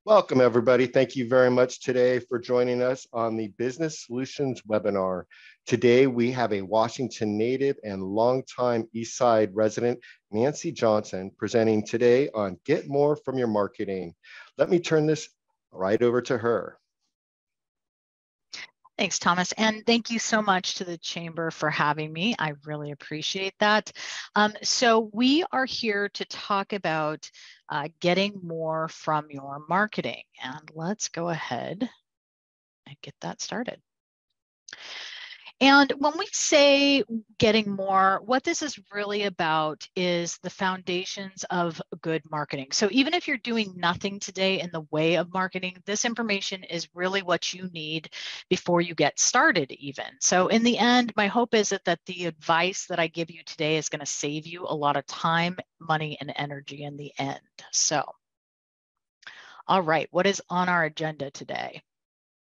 Welcome, everybody. Thank you very much today for joining us on the Business Solutions webinar. Today, we have a Washington native and longtime Eastside resident, Nancee Johnson, presenting today on Get More from Your Marketing. Let me turn this right over to her. Thanks, Thomas. And thank you so much to the Chamber for having me. I really appreciate that. So we are here to talk about getting more from your marketing. And let's go ahead and get that started. And when we say getting more, what this is really about is the foundations of good marketing. So even if you're doing nothing today in the way of marketing, this information is really what you need before you get started even. So in the end, my hope is that the advice that I give you today is going to save you a lot of time, money, and energy in the end. So, all right, what is on our agenda today?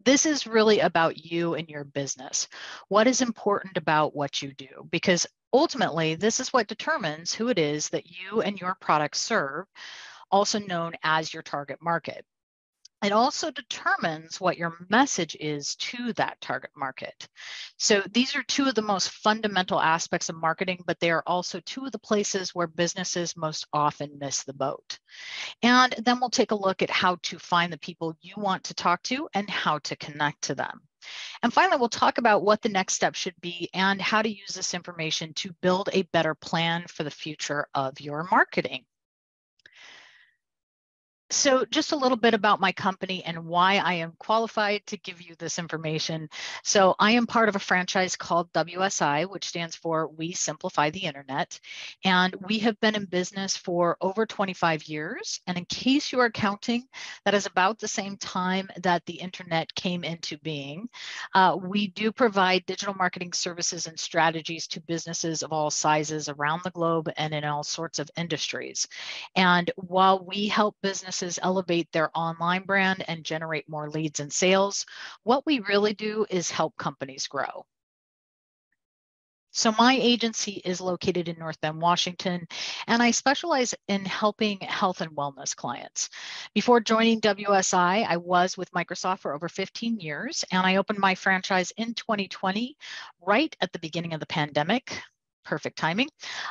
This is really about you and your business. What is important about what you do? Because ultimately, this is what determines who it is that you and your products serve, also known as your target market. It also determines what your message is to that target market. So these are two of the most fundamental aspects of marketing, but they are also two of the places where businesses most often miss the boat. And then we'll take a look at how to find the people you want to talk to and how to connect to them. And finally, we'll talk about what the next step should be and how to use this information to build a better plan for the future of your marketing. So just a little bit about my company and why I am qualified to give you this information. So I am part of a franchise called WSI, which stands for We Simplify the Internet. And we have been in business for over 25 years. And in case you are counting, that is about the same time that the internet came into being. We do provide digital marketing services and strategies to businesses of all sizes around the globe and in all sorts of industries. And while we help businesses elevate their online brand and generate more leads and sales, what we really do is help companies grow. So my agency is located in North Bend, Washington, and I specialize in helping health and wellness clients. Before joining WSI, I was with Microsoft for over 15 years, and I opened my franchise in 2020, right at the beginning of the pandemic. Perfect timing.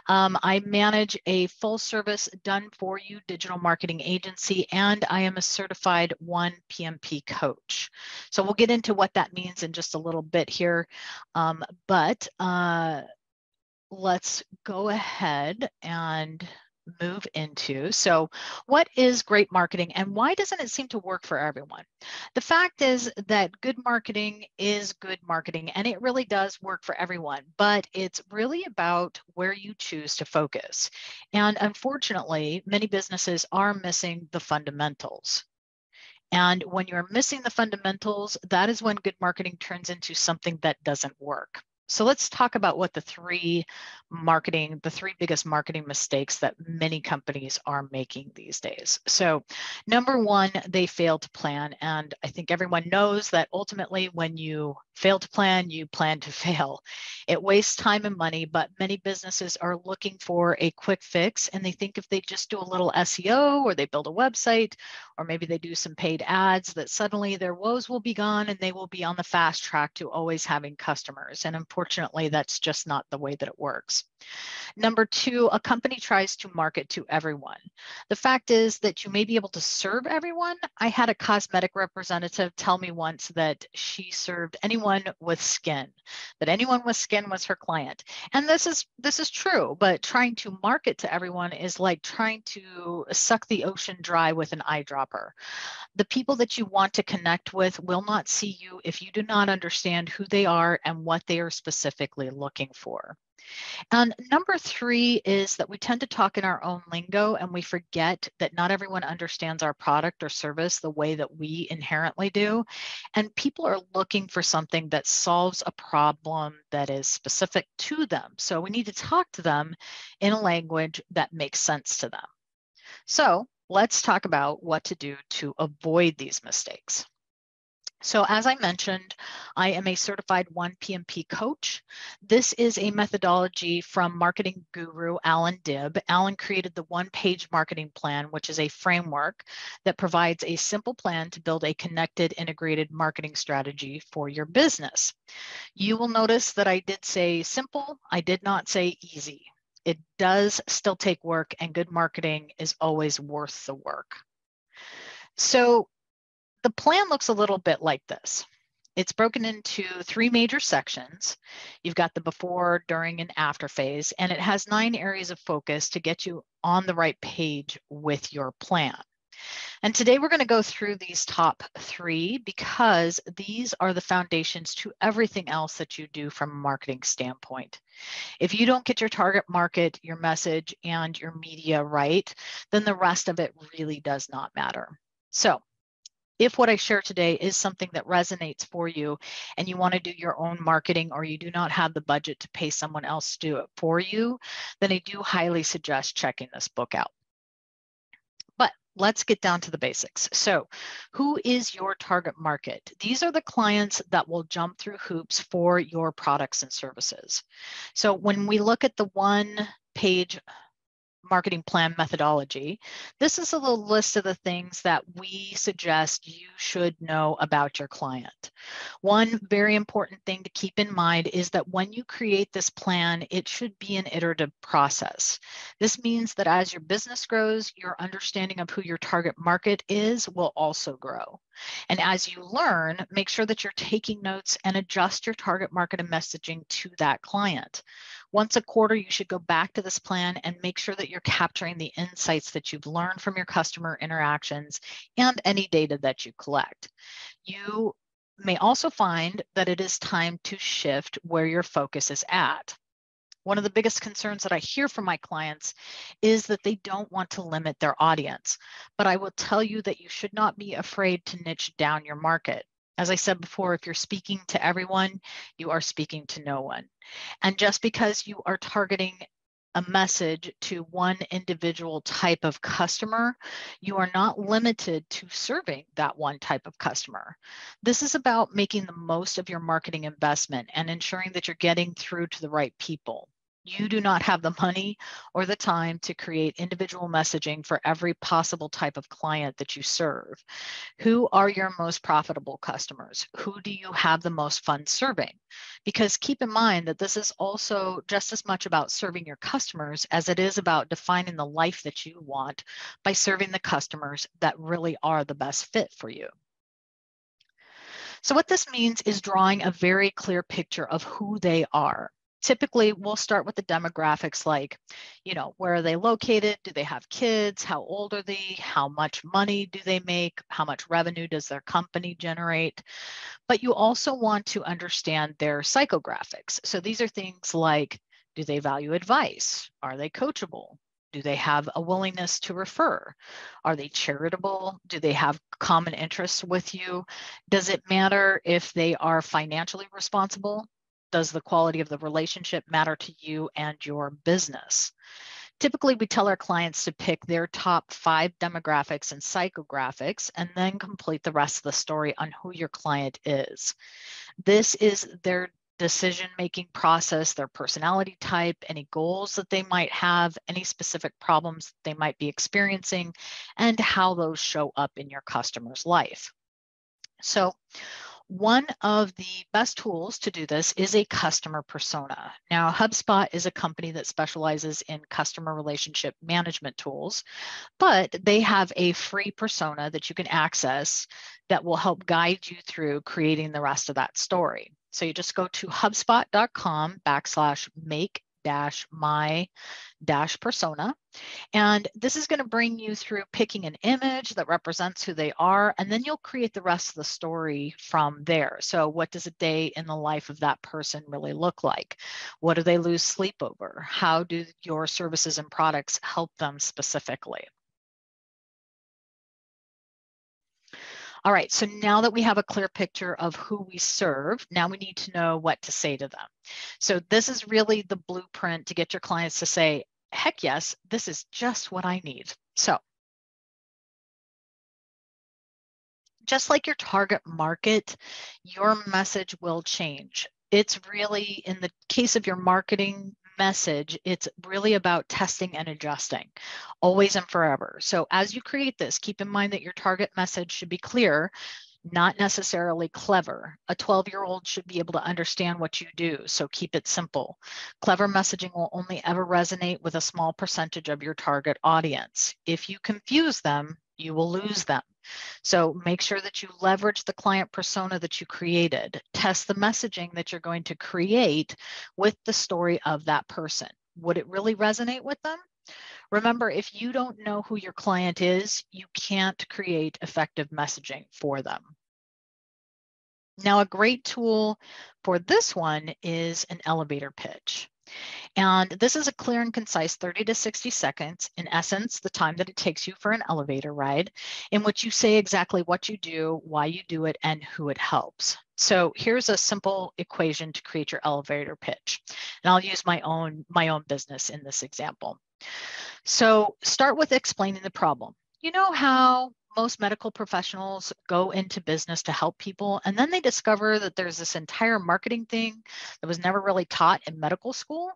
I manage a full service done for you digital marketing agency, and I am a certified 1 PMP coach. So we'll get into what that means in just a little bit here. But let's go ahead and move into. So what is great marketing and why doesn't it seem to work for everyone? The fact is that good marketing is good marketing and it really does work for everyone, but it's really about where you choose to focus. And unfortunately, many businesses are missing the fundamentals. And when you're missing the fundamentals, that is when good marketing turns into something that doesn't work. So let's talk about what the three biggest marketing mistakes that many companies are making these days. So number one, they fail to plan. And I think everyone knows that ultimately when you fail to plan, you plan to fail. It wastes time and money, but many businesses are looking for a quick fix. And they think if they just do a little SEO or they build a website, or maybe they do some paid ads, that suddenly their woes will be gone and they will be on the fast track to always having customers. And unfortunately, that's just not the way that it works. Number two, a company tries to market to everyone. The fact is that you may be able to serve everyone. I had a cosmetic representative tell me once that she served anyone with skin, that anyone with skin was her client. And this is true, but trying to market to everyone is like trying to suck the ocean dry with an eyedropper. The people that you want to connect with will not see you if you do not understand who they are and what they are specifically looking for. And number three is that we tend to talk in our own lingo and we forget that not everyone understands our product or service the way that we inherently do. And people are looking for something that solves a problem that is specific to them. So we need to talk to them in a language that makes sense to them. So let's talk about what to do to avoid these mistakes. So as I mentioned, I am a certified 1PMP coach. This is a methodology from marketing guru Alan Dibb. Alan created the one-page marketing plan, which is a framework that provides a simple plan to build a connected, integrated marketing strategy for your business. You will notice that I did say simple. I did not say easy. It does still take work, and good marketing is always worth the work. So the plan looks a little bit like this. It's broken into 3 major sections. You've got the before, during, and after phase, and it has 9 areas of focus to get you on the right page with your plan. And today we're going to go through these top 3 because these are the foundations to everything else that you do from a marketing standpoint. If you don't get your target market, your message, and your media right, then the rest of it really does not matter. So if what I share today is something that resonates for you and you want to do your own marketing, or you do not have the budget to pay someone else to do it for you, then I do highly suggest checking this book out. But let's get down to the basics. So who is your target market? These are the clients that will jump through hoops for your products and services. So when we look at the one-page marketing plan methodology, this is a little list of the things that we suggest you should know about your client. One very important thing to keep in mind is that when you create this plan, it should be an iterative process. This means that as your business grows, your understanding of who your target market is will also grow. And as you learn, make sure that you're taking notes and adjust your target market and messaging to that client. Once a quarter, you should go back to this plan and make sure that you're capturing the insights that you've learned from your customer interactions and any data that you collect. You may also find that it is time to shift where your focus is at. One of the biggest concerns that I hear from my clients is that they don't want to limit their audience. But I will tell you that you should not be afraid to niche down your market. As I said before, if you're speaking to everyone, you are speaking to no one. And just because you are targeting a message to one individual type of customer, you are not limited to serving that one type of customer. This is about making the most of your marketing investment and ensuring that you're getting through to the right people. You do not have the money or the time to create individual messaging for every possible type of client that you serve. Who are your most profitable customers? Who do you have the most fun serving? Because keep in mind that this is also just as much about serving your customers as it is about defining the life that you want by serving the customers that really are the best fit for you. So what this means is drawing a very clear picture of who they are. Typically, we'll start with the demographics like, where are they located? Do they have kids? How old are they? How much money do they make? How much revenue does their company generate? But you also want to understand their psychographics. So these are things like, do they value advice? Are they coachable? Do they have a willingness to refer? Are they charitable? Do they have common interests with you? Does it matter if they are financially responsible? Does the quality of the relationship matter to you and your business? Typically, we tell our clients to pick their top 5 demographics and psychographics and then complete the rest of the story on who your client is. This is their decision-making process, their personality type, any goals that they might have, any specific problems they might be experiencing, and how those show up in your customer's life. So one of the best tools to do this is a customer persona. Now, HubSpot is a company that specializes in customer relationship management tools, but they have a free persona that you can access that will help guide you through creating the rest of that story. So you just go to hubspot.com/make-my-persona. And this is going to bring you through picking an image that represents who they are, and then you'll create the rest of the story from there. So what does a day in the life of that person really look like? What do they lose sleep over? How do your services and products help them specifically? All right, so now that we have a clear picture of who we serve, now we need to know what to say to them. So this is really the blueprint to get your clients to say, heck yes, this is just what I need. So Just like your target market, your message will change. It's really, in the case of your marketing message, it's really about testing and adjusting always and forever. So as you create this, keep in mind that your target message should be clear, not necessarily clever. A 12-year-old should be able to understand what you do, so keep it simple. Clever messaging will only ever resonate with a small percentage of your target audience. If you confuse them, you will lose them. So make sure that you leverage the client persona that you created. Test the messaging that you're going to create with the story of that person. Would it really resonate with them? Remember, if you don't know who your client is, you can't create effective messaging for them. Now, a great tool for this one is an elevator pitch. And this is a clear and concise 30 to 60 seconds, in essence, the time that it takes you for an elevator ride, in which you say exactly what you do, why you do it, and who it helps. So here's a simple equation to create your elevator pitch. And I'll use my own business in this example. So start with explaining the problem. You know how most medical professionals go into business to help people, and then they discover that there's this entire marketing thing that was never really taught in medical school?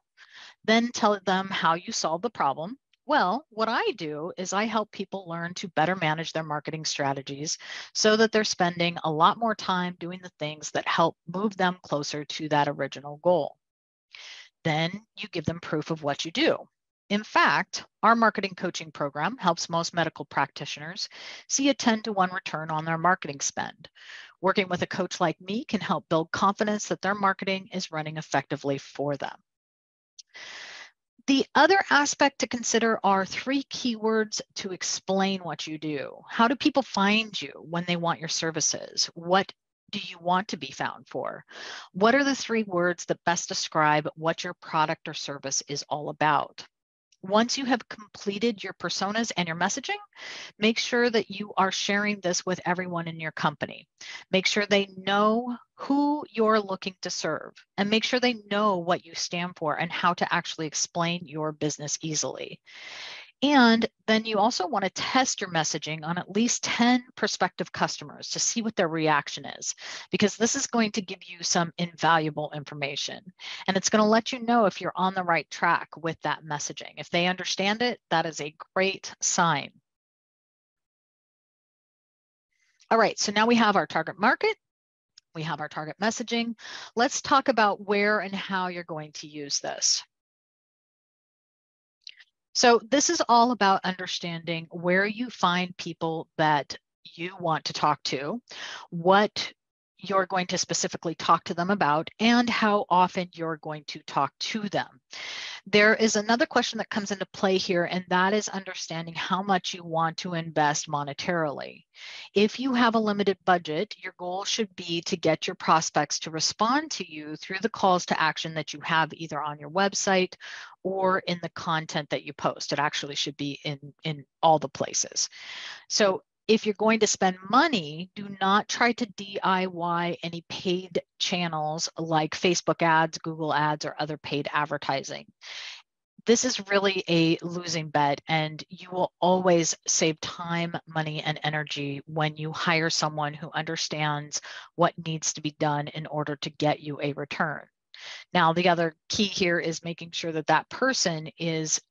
Then tell them how you solve the problem. Well, what I do is I help people learn to better manage their marketing strategies so that they're spending a lot more time doing the things that help move them closer to that original goal. Then you give them proof of what you do. In fact, our marketing coaching program helps most medical practitioners see a 10-to-1 return on their marketing spend. Working with a coach like me can help build confidence that their marketing is running effectively for them. The other aspect to consider are 3 keywords to explain what you do. How do people find you when they want your services? What do you want to be found for? What are the 3 words that best describe what your product or service is all about? Once you have completed your personas and your messaging, make sure that you are sharing this with everyone in your company. Make sure they know who you're looking to serve, and make sure they know what you stand for and how to actually explain your business easily. And then you also want to test your messaging on at least 10 prospective customers to see what their reaction is, because this is going to give you some invaluable information. And it's going to let you know if you're on the right track with that messaging. If they understand it, that is a great sign. All right, so now we have our target market. We have our target messaging. Let's talk about where and how you're going to use this. So this is all about understanding where you find people that you want to talk to, what you're going to specifically talk to them about, and how often you're going to talk to them. There is another question that comes into play here, and that is understanding how much you want to invest monetarily. If you have a limited budget, your goal should be to get your prospects to respond to you through the calls to action that you have either on your website or in the content that you post. It actually should be in all the places. So if you're going to spend money, do not try to DIY any paid channels like Facebook ads, Google ads, or other paid advertising. This is really a losing bet, and you will always save time, money, and energy when you hire someone who understands what needs to be done in order to get you a return. Now, the other key here is making sure that that person is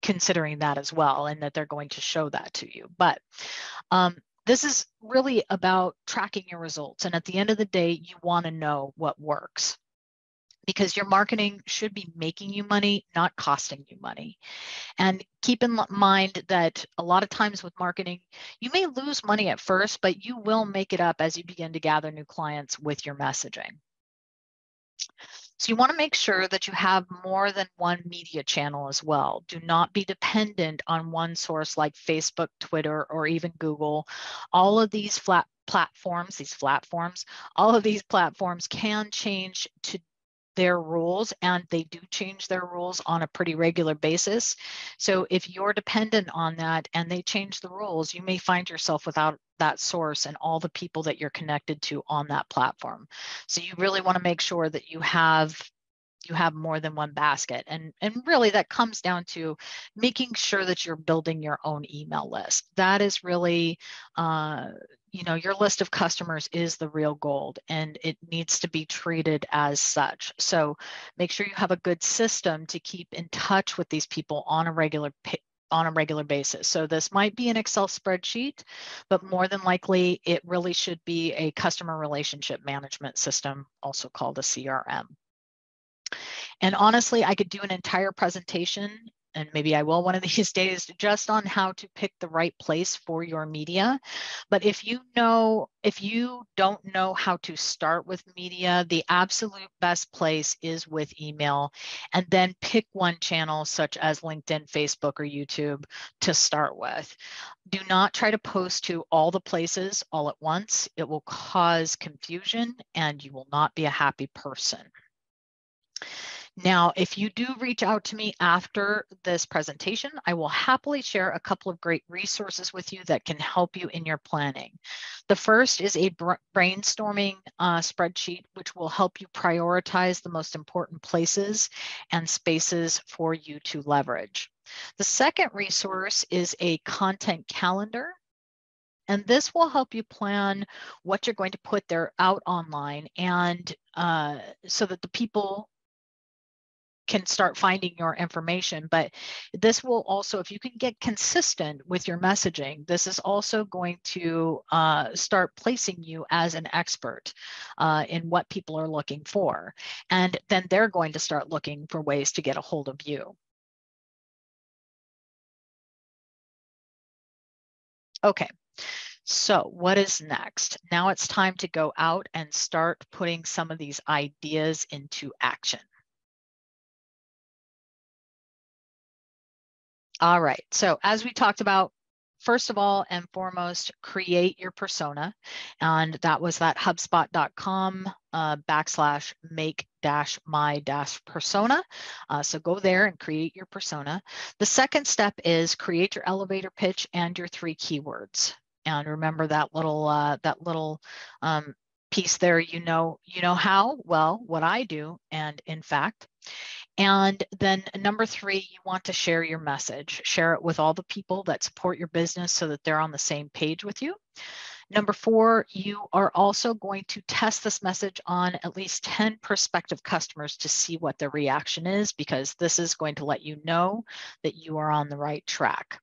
considering that as well, and that they're going to show that to you. But this is really about tracking your results. And at the end of the day, you want to know what works, because your marketing should be making you money, not costing you money. And keep in mind that a lot of times with marketing, you may lose money at first, but you will make it up as you begin to gather new clients with your messaging. So you want to make sure that you have more than one media channel as well. Do not be dependent on one source like Facebook, Twitter, or even Google. All of these platforms can change to their rules, and they do change their rules on a pretty regular basis. So if you're dependent on that and they change the rules, you may find yourself without that source and all the people that you're connected to on that platform. So you really want to make sure that you have more than one basket. And really that comes down to making sure that you're building your own email list. That is really your list of customers is the real gold, and it needs to be treated as such. So make sure you have a good system to keep in touch with these people on a regular basis. So this might be an Excel spreadsheet, but more than likely it really should be a customer relationship management system, also called a CRM. And honestly, I could do an entire presentation, and maybe I will one of these days, just on how to pick the right place for your media. But if you don't know how to start with media, the absolute best place is with email, and then pick one channel such as LinkedIn, Facebook, or YouTube to start with. Do not try to post to all the places all at once. It will cause confusion and you will not be a happy person. Now, if you do reach out to me after this presentation, I will happily share a couple of great resources with you that can help you in your planning. The first is a brainstorming spreadsheet, which will help you prioritize the most important places and spaces for you to leverage. The second resource is a content calendar. And this will help you plan what you're going to put there out online, and so that the people can start finding your information. But this will also, if you can get consistent with your messaging, this is also going to start placing you as an expert in what people are looking for. And then they're going to start looking for ways to get a hold of you. Okay. So what is next? Now it's time to go out and start putting some of these ideas into action. All right, so as we talked about, first of all and foremost, create your persona. And that was that HubSpot.com /make-my-persona. So go there and create your persona. The second step is create your elevator pitch and your 3 keywords. And remember that little piece there, you know how? Well, what I do, and in fact. And then number 3, you want to share your message. Share it with all the people that support your business so that they're on the same page with you. Number 4, you are also going to test this message on at least 10 prospective customers to see what their reaction is, because this is going to let you know that you are on the right track.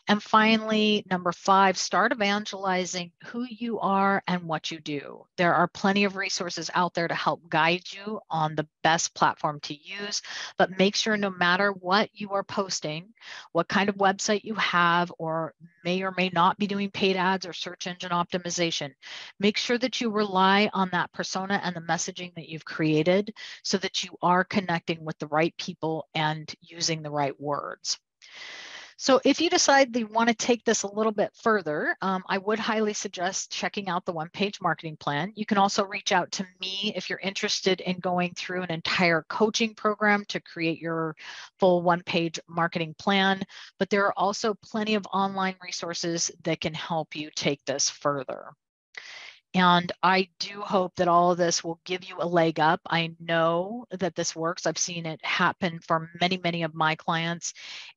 And finally, number 5, start evangelizing who you are and what you do. There are plenty of resources out there to help guide you on the best platform to use, but make sure no matter what you are posting, what kind of website you have, or may not be doing paid ads or search engine optimization, make sure that you rely on that persona and the messaging that you've created so that you are connecting with the right people and using the right words. So if you decide that you want to take this a little bit further, I would highly suggest checking out the one-page marketing plan. You can also reach out to me if you're interested in going through an entire coaching program to create your full one-page marketing plan. But there are also plenty of online resources that can help you take this further. And I do hope that all of this will give you a leg up. I know that this works. I've seen it happen for many, many of my clients.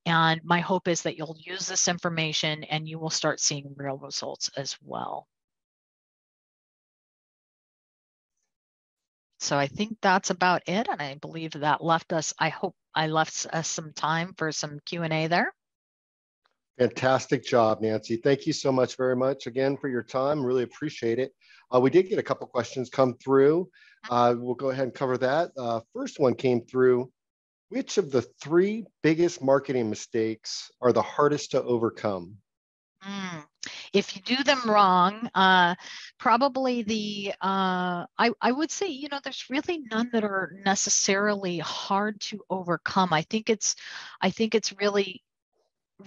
And my hope is that you'll use this information and you will start seeing real results as well. So I think that's about it. And I believe that left us, I hope I left us some time for some Q&A there. Fantastic job, Nancee. Thank you so much very much again for your time. Really appreciate it. We did get a couple questions come through. We'll go ahead and cover that. First one came through. Which of the 3 biggest marketing mistakes are the hardest to overcome? If you do them wrong, probably I would say, there's really none that are necessarily hard to overcome. I think it's really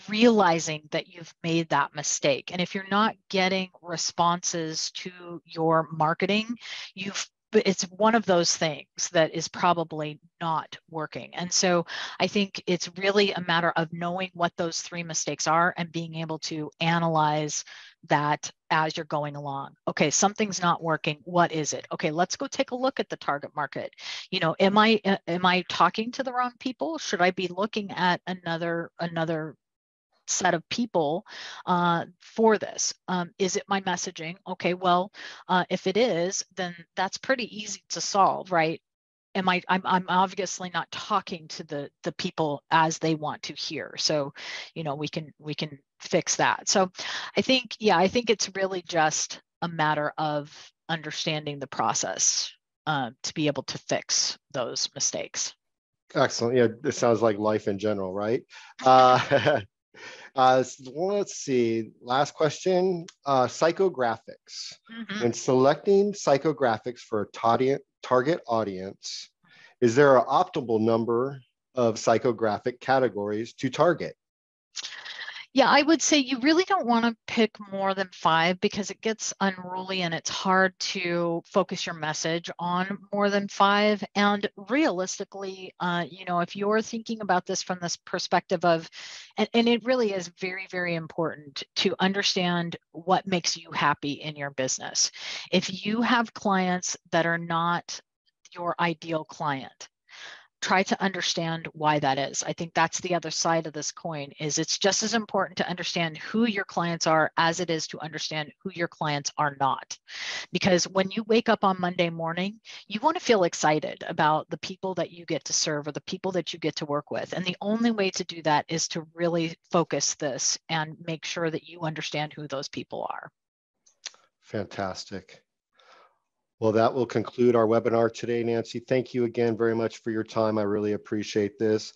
realizing that you've made that mistake. And if you're not getting responses to your marketing, it's one of those things that is probably not working. And so I think it's really a matter of knowing what those 3 mistakes are and being able to analyze that as you're going along. Okay, something's not working. What is it? Okay, let's go take a look at the target market. Am I talking to the wrong people? Should I be looking at another set of people for this. Is it my messaging? Okay, well, if it is, then that's pretty easy to solve, right? I'm obviously not talking to the people as they want to hear. So, we can fix that. So I think it's really just a matter of understanding the process to be able to fix those mistakes. Excellent. Yeah, it sounds like life in general, right? Uh, let's see. Last question. Psychographics. Mm-hmm. When selecting psychographics for a target audience, is there an optimal number of psychographic categories to target? Yeah, I would say you really don't want to pick more than 5 because it gets unruly and it's hard to focus your message on more than 5. And realistically, if you're thinking about this from this perspective of, and it really is very, very important to understand what makes you happy in your business. If you have clients that are not your ideal client, try to understand why that is. I think that's the other side of this coin. Is it's just as important to understand who your clients are as it is to understand who your clients are not. Because when you wake up on Monday morning, you want to feel excited about the people that you get to serve or the people that you get to work with. And the only way to do that is to really focus this and make sure that you understand who those people are. Fantastic. Well, that will conclude our webinar today, Nancee. Thank you again very much for your time. I really appreciate this.